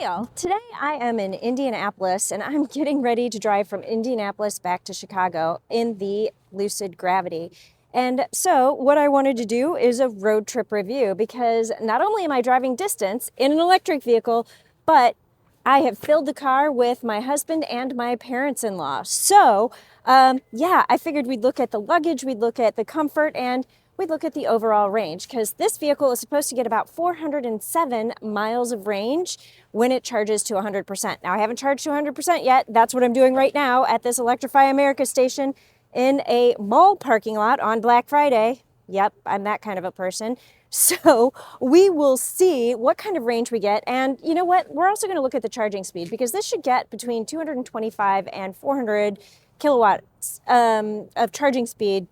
y'all. Today I am in Indianapolis and I'm getting ready to drive from Indianapolis back to Chicago in the Lucid Gravity. And so what I wanted to do is a road trip review because not only am I driving distance in an electric vehicle, but I have filled the car with my husband and my parents-in-law. So yeah, I figured we'd look at the luggage, we'd look at the comfort, and we'd look at the overall range because this vehicle is supposed to get about 407 miles of range when it charges to 100%. Now, I haven't charged to 100% yet. That's what I'm doing right now at this Electrify America station in a mall parking lot on Black Friday. Yep, I'm that kind of a person. So we will see what kind of range we get. And you know what? We're also going to look at the charging speed because this should get between 225 and 400 kilowatts of charging speed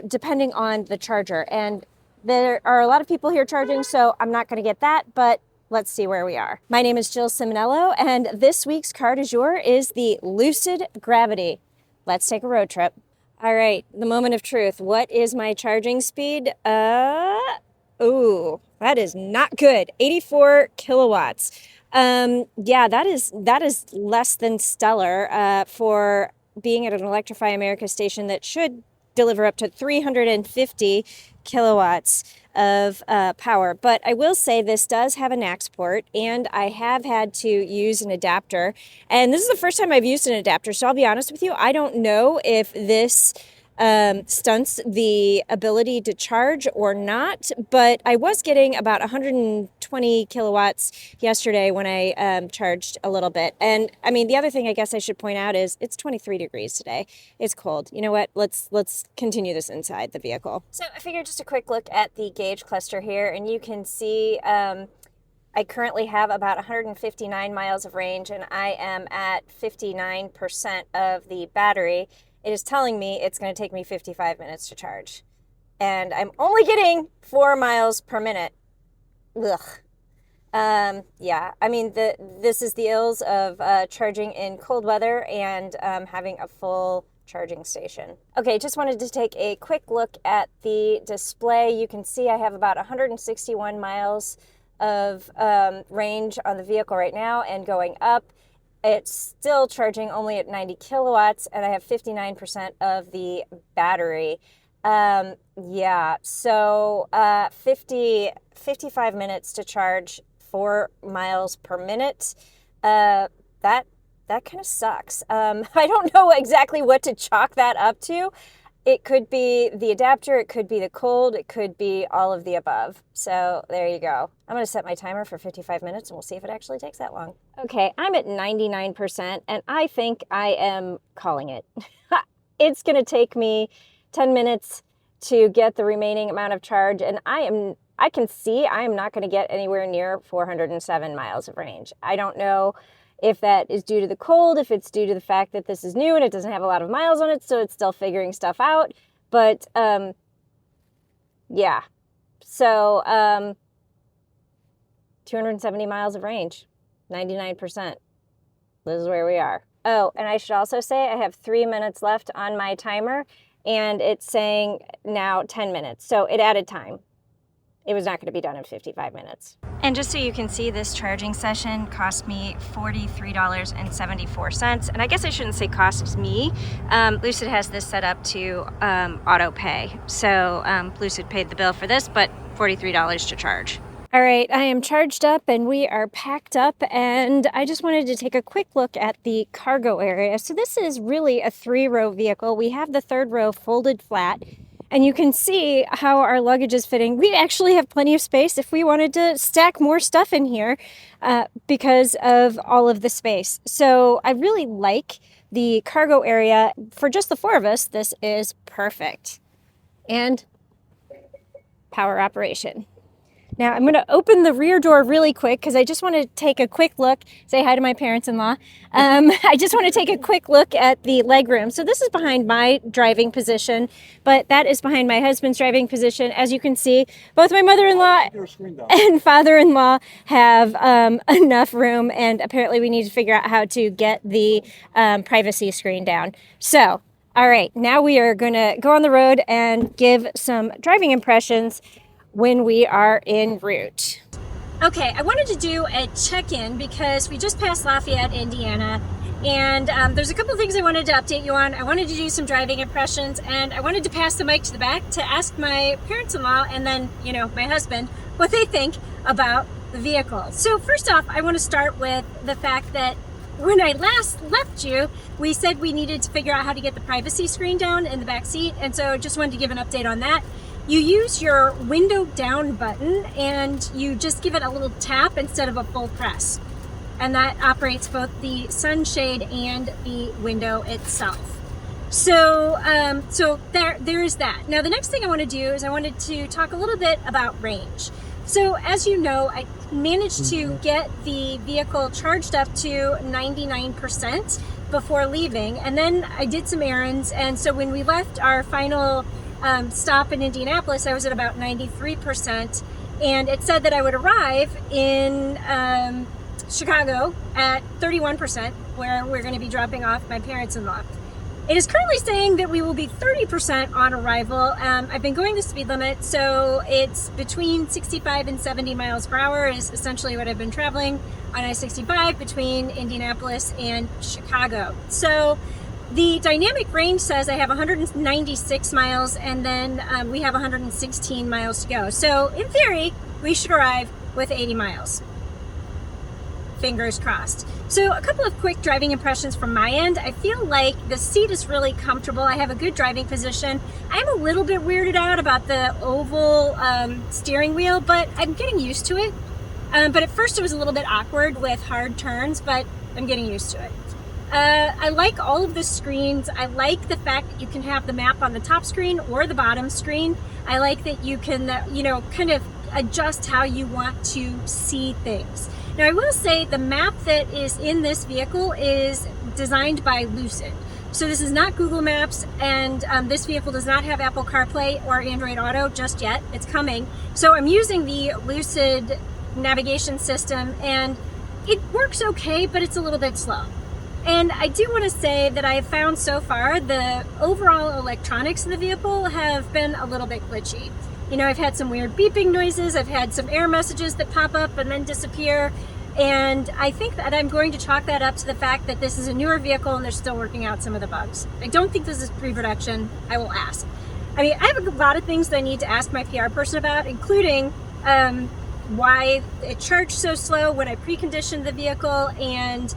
depending on the charger. And there are a lot of people here charging, so I'm not going to get that, but let's see where we are. My name is Jill Ciminillo, and this week's car du jour is the Lucid Gravity. Let's take a road trip. All right, the moment of truth. What is my charging speed? Ooh, that is not good. 84 kilowatts. Yeah, that is less than stellar for being at an Electrify America station that should deliver up to 350 kilowatts of power. But I will say this does have an aux port, and I have had to use an adapter. And this is the first time I've used an adapter, so I'll be honest with you, I don't know if this stunts the ability to charge or not, but I was getting about 120 kilowatts yesterday when I charged a little bit. And I mean, the other thing I guess I should point out is it's 23 degrees today. It's cold. You know what? Let's continue this inside the vehicle. So I figured just a quick look at the gauge cluster here, and you can see I currently have about 159 miles of range, and I am at 59% of the battery. It is telling me it's going to take me 55 minutes to charge. And I'm only getting 4 miles per minute. Ugh. Yeah, I mean, this is the ills of charging in cold weather and having a full charging station. Okay, just wanted to take a quick look at the display. You can see I have about 161 miles of range on the vehicle right now and going up. It's still charging only at 90 kilowatts, and I have 59% of the battery. Yeah, so 55 minutes to charge 4 miles per minute. That kind of sucks. I don't know exactly what to chalk that up to. It could be the adapter, it could be the cold, it could be all of the above. So there you go. I'm going to set my timer for 55 minutes and we'll see if it actually takes that long. Okay, I'm at 99% and I think I am calling it. It's going to take me 10 minutes to get the remaining amount of charge, and I can see I am not going to get anywhere near 407 miles of range. I don't know if that is due to the cold, if it's due to the fact that this is new and it doesn't have a lot of miles on it, so it's still figuring stuff out. But, yeah. So, 270 miles of range, 99%. This is where we are. Oh, and I should also say I have 3 minutes left on my timer, and it's saying now 10 minutes. So it added time. It was not going to be done in 55 minutes. And just so you can see, this charging session cost me $43.74. And I guess I shouldn't say cost me. Lucid has this set up to auto pay. So Lucid paid the bill for this, but $43 to charge. All right, I am charged up and we are packed up, and I just wanted to take a quick look at the cargo area. So this is really a 3-row vehicle. We have the 3rd row folded flat. And you can see how our luggage is fitting. We actually have plenty of space if we wanted to stack more stuff in here because of all of the space. So I really like the cargo area. For just the 4 of us, this is perfect. And power operation. Now I'm going to open the rear door really quick because I just want to take a quick look, say hi to my parents-in-law. I just want to take a quick look at the legroom. So this is behind my driving position, but that is behind my husband's driving position. As you can see, both my mother-in-law and father-in-law have enough room, and apparently we need to figure out how to get the privacy screen down. So, all right, now we are going to go on the road and give some driving impressions when we are en route. Okay, I wanted to do a check-in because we just passed Lafayette, Indiana, and there's a couple things I wanted to update you on. I wanted to do some driving impressions, and I wanted to pass the mic to the back to ask my parents-in-law and then, you know, my husband what they think about the vehicle. So first off, I want to start with the fact that when I last left you, we said we needed to figure out how to get the privacy screen down in the back seat, and so just wanted to give an update on that. You use your window down button and you just give it a little tap instead of a full press. And that operates both the sunshade and the window itself. So there is that. Now the next thing I want to do is I wanted to talk a little bit about range. So as you know, I managed to get the vehicle charged up to 99% before leaving. And then I did some errands. And so when we left our final stop in Indianapolis, I was at about 93%, and it said that I would arrive in Chicago at 31%, where we're going to be dropping off my parents-in-law. It is currently saying that we will be 30% on arrival. I've been going the speed limit, so it's between 65 and 70 miles per hour is essentially what I've been traveling on I-65 between Indianapolis and Chicago. So the dynamic range says I have 196 miles, and then we have 116 miles to go. So in theory, we should arrive with 80 miles. Fingers crossed. So a couple of quick driving impressions from my end. I feel like the seat is really comfortable. I have a good driving position. I'm a little bit weirded out about the oval steering wheel, but I'm getting used to it. But at first it was a little bit awkward with hard turns, but I'm getting used to it. I like all of the screens. I like the fact that you can have the map on the top screen or the bottom screen. I like that you can, kind of adjust how you want to see things. Now, I will say the map that is in this vehicle is designed by Lucid. So this is not Google Maps, and this vehicle does not have Apple CarPlay or Android Auto just yet. It's coming. So I'm using the Lucid navigation system, and it works okay, but it's a little bit slow. And I do want to say that I have found so far the overall electronics of the vehicle have been a little bit glitchy. You know, I've had some weird beeping noises, I've had some error messages that pop up and then disappear, and I think that I'm going to chalk that up to the fact that this is a newer vehicle and they're still working out some of the bugs. I don't think this is pre-production. I will ask. I mean, I have a lot of things that I need to ask my PR person about, including why it charged so slow when I preconditioned the vehicle, and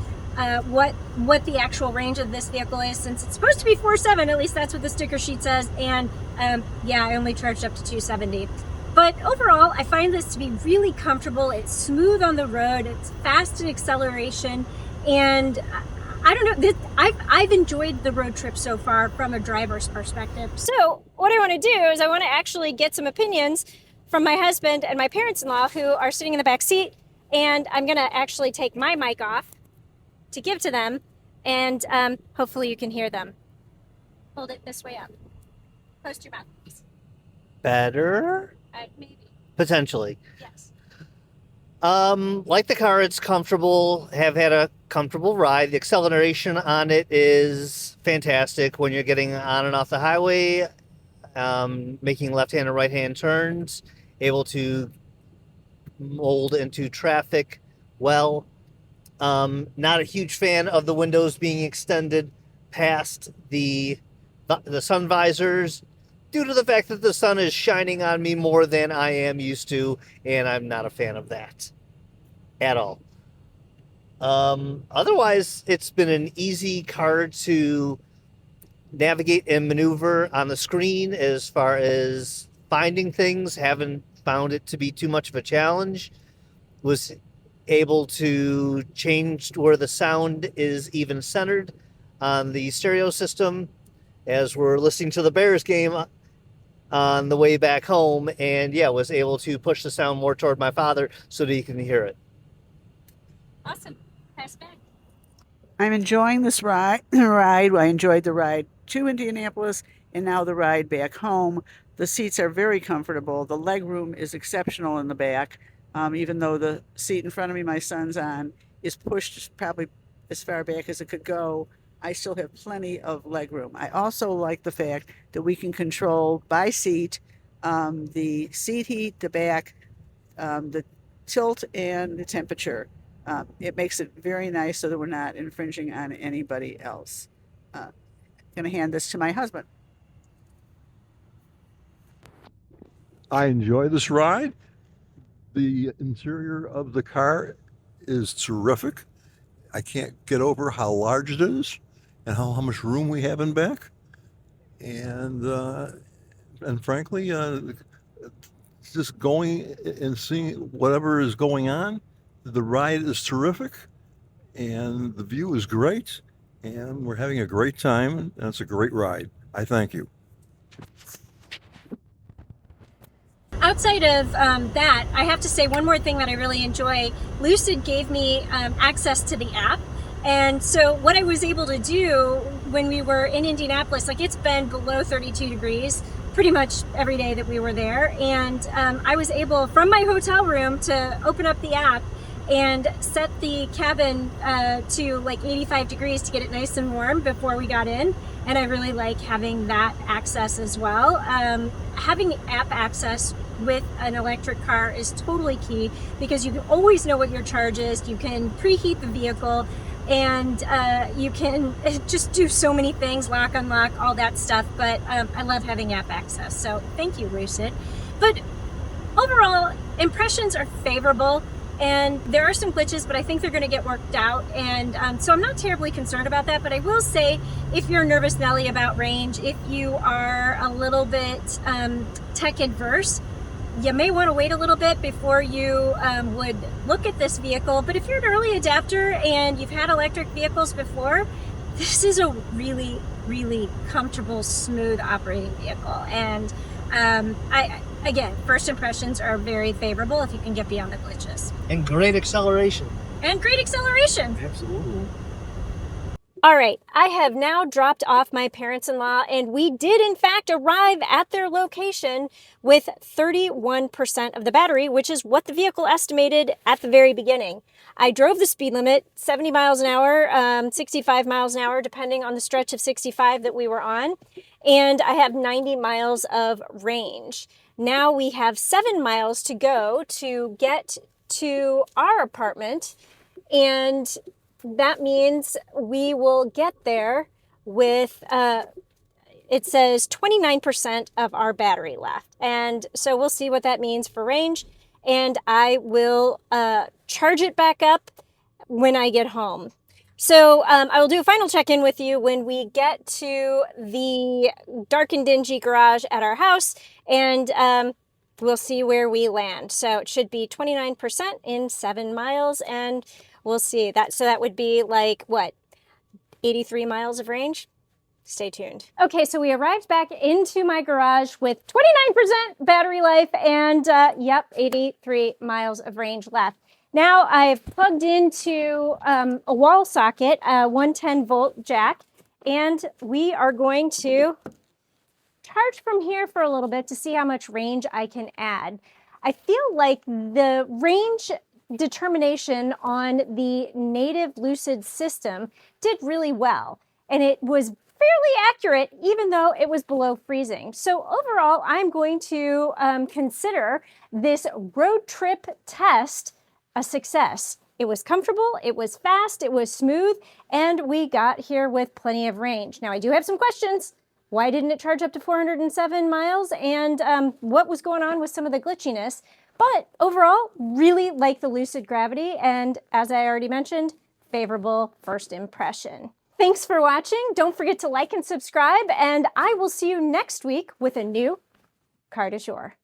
what the actual range of this vehicle is, since it's supposed to be 4.7, at least that's what the sticker sheet says, and yeah, I only charged up to 270. But overall, I find this to be really comfortable. It's smooth on the road, it's fast in acceleration, and I don't know, I've enjoyed the road trip so far from a driver's perspective. So what I want to do is I want to actually get some opinions from my husband and my parents-in-law who are sitting in the back seat, and I'm going to actually take my mic off to give to them, and hopefully you can hear them. Hold it this way up. Close to your mouth, please. Better? Maybe. Potentially. Yes. Like the car, it's comfortable. Have had a comfortable ride. The acceleration on it is fantastic when you're getting on and off the highway, making left-hand and right-hand turns, able to mold into traffic well. Not a huge fan of the windows being extended past the sun visors due to the fact that the sun is shining on me more than I am used to, and I'm not a fan of that at all. Otherwise, it's been an easy car to navigate and maneuver on the screen. As far as finding things, haven't found it to be too much of a challenge. Was able to change where the sound is even centered on the stereo system as we're listening to the Bears game on the way back home, and yeah, was able to push the sound more toward my father so that he can hear it. Awesome. Pass back. I'm enjoying this ride. I enjoyed the ride to Indianapolis and now the ride back home. The seats are very comfortable. The leg room is exceptional in the back. Even though the seat in front of me, my son's on, is pushed probably as far back as it could go, I still have plenty of leg room. I also like the fact that we can control by seat, the seat heat, the back, the tilt and the temperature. It makes it very nice so that we're not infringing on anybody else. Going to hand this to my husband. I enjoy this ride. The interior of the car is terrific. I can't get over how large it is and how much room we have in back. And frankly, just going and seeing whatever is going on, the ride is terrific, and the view is great, and we're having a great time, and it's a great ride. I thank you. Outside of that, I have to say one more thing that I really enjoy. Lucid gave me access to the app. And so what I was able to do when we were in Indianapolis, like it's been below 32 degrees pretty much every day that we were there. And I was able, from my hotel room, to open up the app and set the cabin to like 85 degrees to get it nice and warm before we got in. And I really like having that access as well. Having app access with an electric car is totally key because you can always know what your charge is. You can preheat the vehicle, and you can just do so many things, lock, unlock, all that stuff. But I love having app access. So thank you, Lucid. But overall, impressions are favorable. And there are some glitches, but I think they're going to get worked out. And so I'm not terribly concerned about that. But I will say, if you're nervous Nelly about range, if you are a little bit tech adverse, you may want to wait a little bit before you would look at this vehicle. But if you're an early adapter and you've had electric vehicles before, this is a really, really comfortable, smooth operating vehicle. And again, first impressions are very favorable if you can get beyond the glitches. And great acceleration. And great acceleration. Absolutely. All right, I have now dropped off my parents-in-law, and we did in fact arrive at their location with 31% of the battery, which is what the vehicle estimated at the very beginning. I drove the speed limit, 70 miles an hour, 65 miles an hour, depending on the stretch of 65 that we were on, and I have 90 miles of range. Now we have 7 miles to go to get to our apartment, and that means we will get there with, it says 29% of our battery left. And so we'll see what that means for range. And I will charge it back up when I get home. So I will do a final check-in with you when we get to the dark and dingy garage at our house. And we'll see where we land. So it should be 29% in 7 miles. And we'll see that. So that would be like, what, 83 miles of range? Stay tuned. Okay, so we arrived back into my garage with 29% battery life and, yep, 83 miles of range left. Now I've plugged into a wall socket, a 110-volt jack, and we are going to charge from here for a little bit to see how much range I can add. I feel like the range determination on the native Lucid system did really well, and it was fairly accurate even though it was below freezing. So overall, I'm going to consider this road trip test a success. It was comfortable, it was fast, it was smooth, and we got here with plenty of range. Now I do have some questions. Why didn't it charge up to 407 miles? And what was going on with some of the glitchiness? But overall, really like the Lucid Gravity, and as I already mentioned, favorable first impression. Thanks for watching. Don't forget to like and subscribe, and I will see you next week with a new Car du Jour.